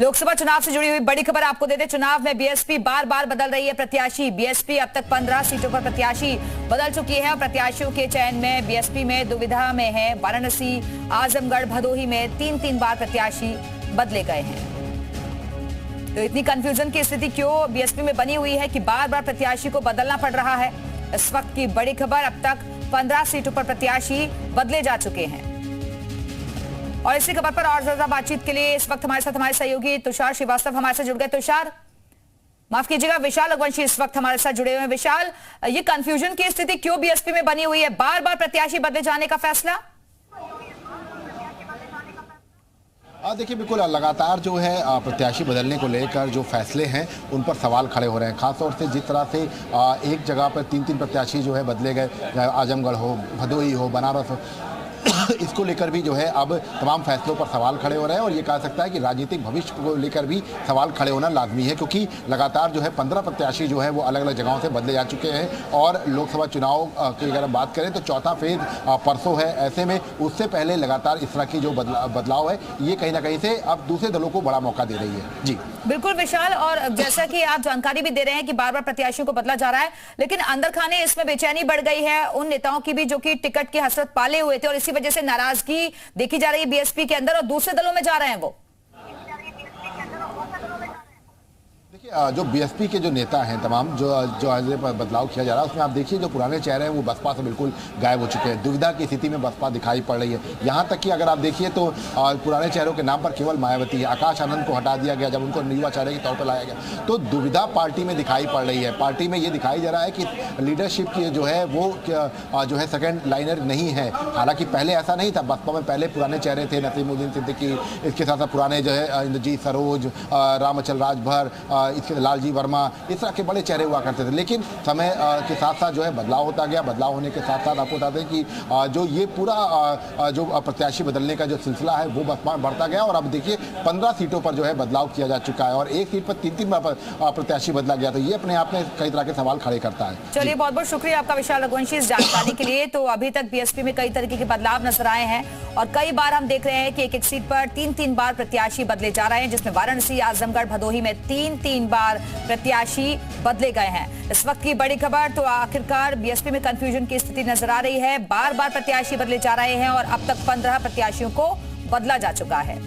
लोकसभा चुनाव से जुड़ी हुई बड़ी खबर आपको देते। चुनाव में बीएसपी बार बार बदल रही है प्रत्याशी। बीएसपी अब तक 15 सीटों पर प्रत्याशी बदल चुकी है और प्रत्याशियों के चयन में बीएसपी में दुविधा में है। वाराणसी, आजमगढ़, भदोही में तीन बार प्रत्याशी बदले गए हैं। तो इतनी कंफ्यूजन की स्थिति क्यों बीएसपी में बनी हुई है कि बार बार प्रत्याशी को बदलना पड़ रहा है। इस वक्त की बड़ी खबर, अब तक 15 सीटों पर प्रत्याशी बदले जा चुके हैं। और इसी खबर पर और ज्यादा बातचीत के लिए इस वक्त हमारे साथ हमारे सहयोगी तुषार श्रीवास्तव हमारे साथ जुड़ गए। तुषार, माफ कीजिएगा, विशाल रघुवंशी इस वक्त हमारे साथ जुड़े हुए हैं। विशाल, ये कंफ्यूजन की स्थिति क्यों बीएसपी में बनी हुई है? बार बार प्रत्याशी बदले जाने का फैसला? देखिए, बिल्कुल लगातार जो है प्रत्याशी बदलने को लेकर जो फैसले हैं उन पर सवाल खड़े हो रहे हैं। खासतौर से जिस तरह से एक जगह पर तीन प्रत्याशी जो है बदले गए, आजमगढ़ हो, भदोही हो, बनारस हो, इसको लेकर भी जो है अब तमाम फैसलों पर सवाल खड़े हो रहे हैं। और ये कहा सकता है कि राजनीतिक भविष्य को लेकर भी सवाल खड़े होना लाजमी है, क्योंकि लगातार जो है 15 प्रत्याशी जो है वो अलग अलग जगहों से बदले जा चुके हैं। और लोकसभा चुनाव की अगर हम बात करें तो चौथा फेज परसों है। ऐसे में उससे पहले लगातार इस तरह की जो बदलाव है ये कहीं ना कहीं से अब दूसरे दलों को बड़ा मौका दे रही है। जी बिल्कुल विशाल, और जैसा कि आप जानकारी भी दे रहे हैं कि बार बार प्रत्याशियों को बदला जा रहा है, लेकिन अंदर खाने इसमें बेचैनी बढ़ गई है उन नेताओं की भी जो कि टिकट की हसरत पाले हुए थे, और इसी वजह से नाराजगी देखी जा रही है बीएसपी के अंदर और दूसरे दलों में जा रहे हैं वो। जो बीएसपी के जो नेता हैं तमाम जो बदलाव किया जा रहा है उसमें आप देखिए जो पुराने चेहरे हैं वो बसपा से बिल्कुल गायब हो चुके हैं। दुविधा की स्थिति में बसपा दिखाई पड़ रही है। यहाँ तक कि अगर आप देखिए तो पुराने चेहरों के नाम पर केवल मायावती है। आकाश आनंद को हटा दिया गया जब उनको युवा चेहरे के तौर पर लाया गया, तो दुविधा पार्टी में दिखाई पड़ रही है। पार्टी में ये दिखाई जा रहा है कि लीडरशिप की जो है वो जो है सेकेंड लाइनर नहीं है। हालांकि पहले ऐसा नहीं था। बसपा में पहले पुराने चेहरे थे, नसीमुद्दीन सिद्दीकी, इसके साथ साथ पुराने जो है इंद्रजीत सरोज, रामचल राजभर, इसके लालजी वर्मा, इस तरह के बड़े चेहरे हुआ करते थे। लेकिन समय के साथ साथ जो है बदलाव होता गया। बदलाव होने के साथ साथ आपको बताते हैं कि जो ये पूरा जो प्रत्याशी बदलने का जो सिलसिला है वो बढ़ता गया। और अब देखिए 15 सीटों पर जो है बदलाव किया जा चुका है और एक सीट पर तीन बार प्रत्याशी बदला गया। तो ये अपने आप में कई तरह के सवाल खड़े करता है। चलिए, बहुत बहुत शुक्रिया आपका विशाल रघुवंशी इस जानकारी के लिए। तो अभी तक बीएसपी में कई तरीके के बदलाव नजर आए हैं और कई बार हम देख रहे हैं कि एक सीट पर तीन बार प्रत्याशी बदले जा रहे हैं, जिसमें वाराणसी, आजमगढ़, भदोही में तीन बार प्रत्याशी बदले गए हैं। इस वक्त की बड़ी खबर, तो आखिरकार बीएसपी में कंफ्यूजन की स्थिति नजर आ रही है। बार बार प्रत्याशी बदले जा रहे हैं और अब तक 15 प्रत्याशियों को बदला जा चुका है।